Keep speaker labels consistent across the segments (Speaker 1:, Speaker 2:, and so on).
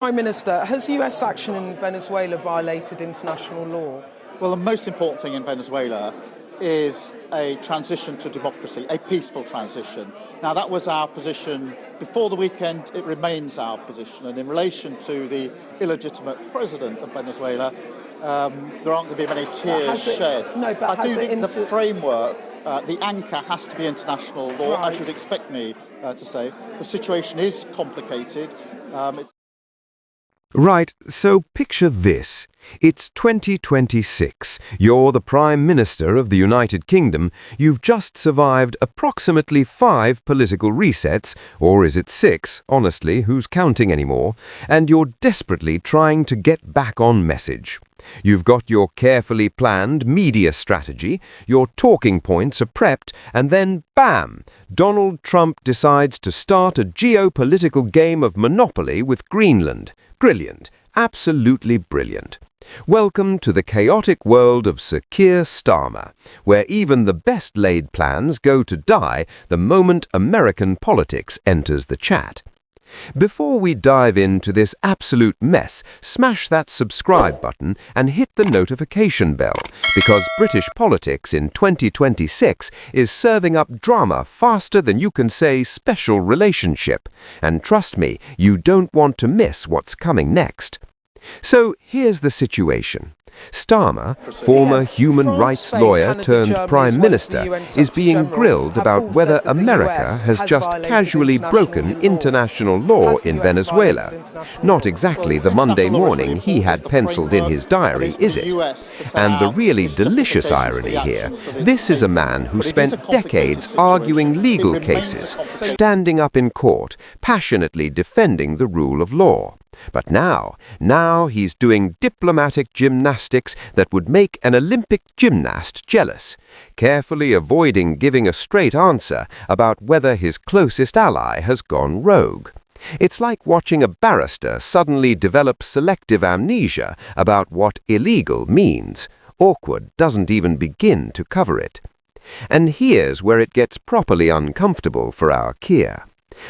Speaker 1: Prime Minister, has US action in Venezuela violated international law?
Speaker 2: Well, the most important thing in Venezuela is a transition to democracy, a peaceful transition. Now, that was our position before the weekend. It remains our position. And in relation to the illegitimate president of Venezuela, there aren't going to be many tears shed. I do think the framework, the anchor has to be international law,
Speaker 1: right,
Speaker 2: as you'd expect me to say. The situation is complicated.
Speaker 3: Right, so picture this. It's 2026. You're the Prime Minister of the United Kingdom. You've just survived approximately 5 political resets, or is it 6? Honestly, who's counting anymore? And you're desperately trying to get back on message. You've got your carefully planned media strategy, your talking points are prepped, and then bam! Donald Trump decides to start a geopolitical game of Monopoly with Greenland. Brilliant. Absolutely brilliant. Welcome to the chaotic world of Sir Keir Starmer, where even the best-laid plans go to die the moment American politics enters the chat. Before we dive into this absolute mess, smash that subscribe button and hit the notification bell, because British politics in 2026 is serving up drama faster than you can say special relationship. And trust me, you don't want to miss what's coming next. So here's the situation. Starmer, former human rights lawyer turned Prime Minister, is being grilled about whether America has just casually broken international law in Venezuela. Not exactly the Monday morning he had penciled in his diary, is it? And the really delicious irony here, this is a man who spent decades arguing legal cases, standing up in court, passionately defending the rule of law. But now he's doing diplomatic gymnastics that would make an Olympic gymnast jealous, carefully avoiding giving a straight answer about whether his closest ally has gone rogue. It's like watching a barrister suddenly develop selective amnesia about what illegal means. Awkward doesn't even begin to cover it. And here's where it gets properly uncomfortable for our Keir.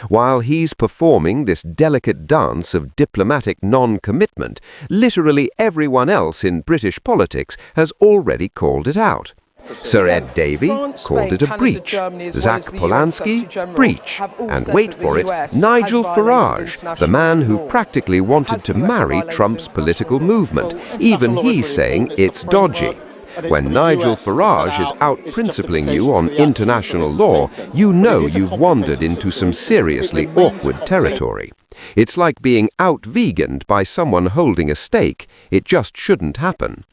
Speaker 3: While he's performing this delicate dance of diplomatic non-commitment, literally everyone else in British politics has already called it out. Sir Ed Davey called it a breach, Zach Polanski, breach, and wait for it, Nigel Farage, the man who practically wanted to marry Trump's political movement. Even he's saying it's dodgy. When Nigel Farage is out-principling you on international law, you know you've wandered into some seriously awkward territory. It's like being out-veganed by someone holding a stake. It just shouldn't happen.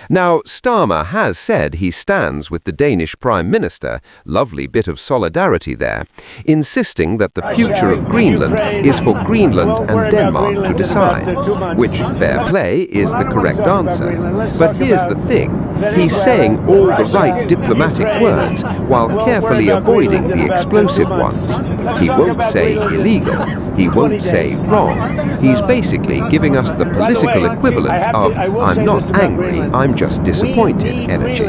Speaker 3: Now, Starmer has said he stands with the Danish Prime Minister, lovely bit of solidarity there, insisting that the future of Greenland is for Greenland and Denmark to decide, which, fair play, is the correct answer. But here's the thing, he's saying all the right diplomatic words while carefully avoiding the explosive ones. He won't say illegal, he won't say wrong. He's basically giving us the political equivalent of I'm not angry, I'm just disappointed energy.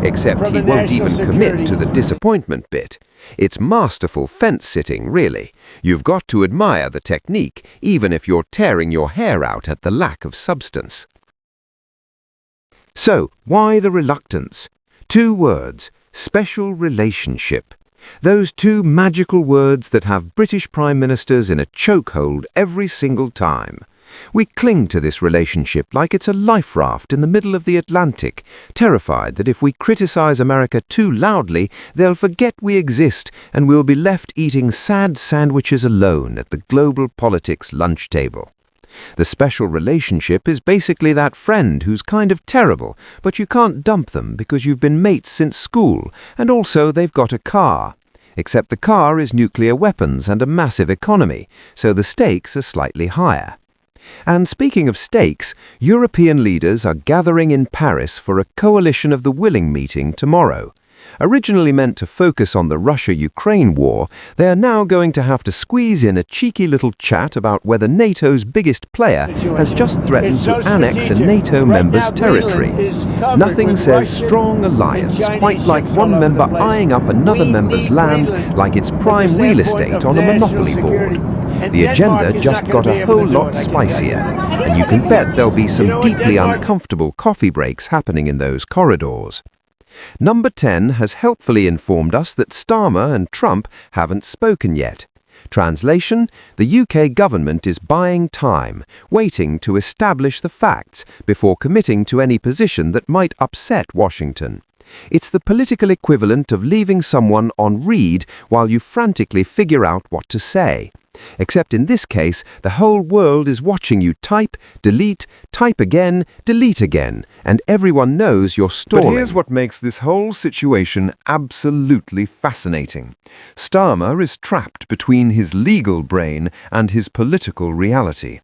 Speaker 3: Except he won't even commit to the disappointment bit. It's masterful fence-sitting, really. You've got to admire the technique, even if you're tearing your hair out at the lack of substance. So, why the reluctance? 2 words, special relationship. Those 2 magical words that have British Prime Ministers in a chokehold every single time. We cling to this relationship like it's a life raft in the middle of the Atlantic, terrified that if we criticize America too loudly, they'll forget we exist and we'll be left eating sad sandwiches alone at the global politics lunch table. The special relationship is basically that friend who's kind of terrible, but you can't dump them because you've been mates since school, and also they've got a car. Except the car is nuclear weapons and a massive economy, so the stakes are slightly higher. And speaking of stakes, European leaders are gathering in Paris for a Coalition of the Willing meeting tomorrow. Originally meant to focus on the Russia-Ukraine war, they are now going to have to squeeze in a cheeky little chat about whether NATO's biggest player has just threatened to annex a NATO member's territory. Nothing says strong alliance quite like one member eyeing up another member's land like it's prime real estate on a monopoly board. The agenda just got a whole lot spicier, and you can bet there'll be some deeply uncomfortable coffee breaks happening in those corridors. Number 10 has helpfully informed us that Starmer and Trump haven't spoken yet. Translation: the UK government is buying time, waiting to establish the facts before committing to any position that might upset Washington. It's the political equivalent of leaving someone on read while you frantically figure out what to say. Except in this case, the whole world is watching you type, type again, delete again, and everyone knows you're stalling.
Speaker 4: But here's what makes this whole situation absolutely fascinating. Starmer is trapped between his legal brain and his political reality.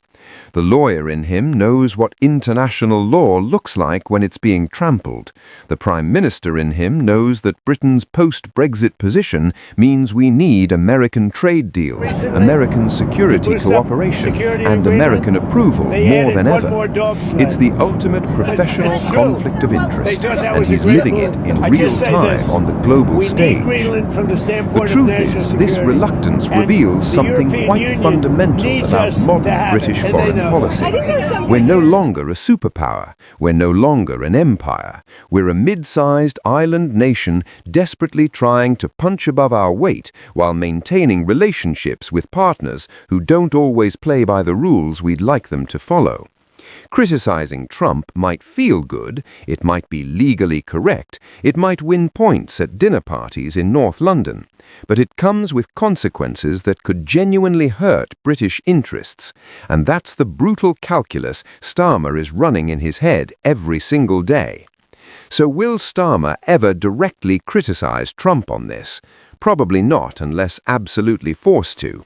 Speaker 4: The lawyer in him knows what international law looks like when it's being trampled. The Prime Minister in him knows that Britain's post-Brexit position means we need American trade deals, American security cooperation, and American approval more than ever. It's the ultimate professional conflict of interest, and he's living it in real time on the global stage. The truth is, this reluctance reveals something quite fundamental about modern British foreign policy. We're no longer a superpower. We're no longer an empire. We're a mid-sized island nation desperately trying to punch above our weight while maintaining relationships with partners who don't always play by the rules we'd like them to follow. Criticizing Trump might feel good, it might be legally correct, it might win points at dinner parties in North London, but it comes with consequences that could genuinely hurt British interests, and that's the brutal calculus Starmer is running in his head every single day. So will Starmer ever directly criticize Trump on this? Probably not unless absolutely forced to.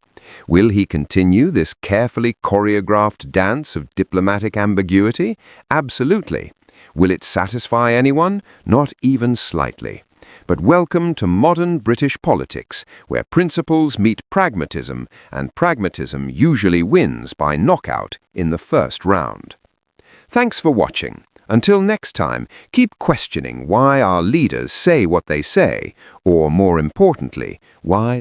Speaker 4: Will he continue this carefully choreographed dance of diplomatic ambiguity? Absolutely. Will it satisfy anyone? Not even slightly. But welcome to modern British politics, where principles meet pragmatism, and pragmatism usually wins by knockout in the first round. Thanks for watching. Until next time, keep questioning why our leaders say what they say, or more importantly, why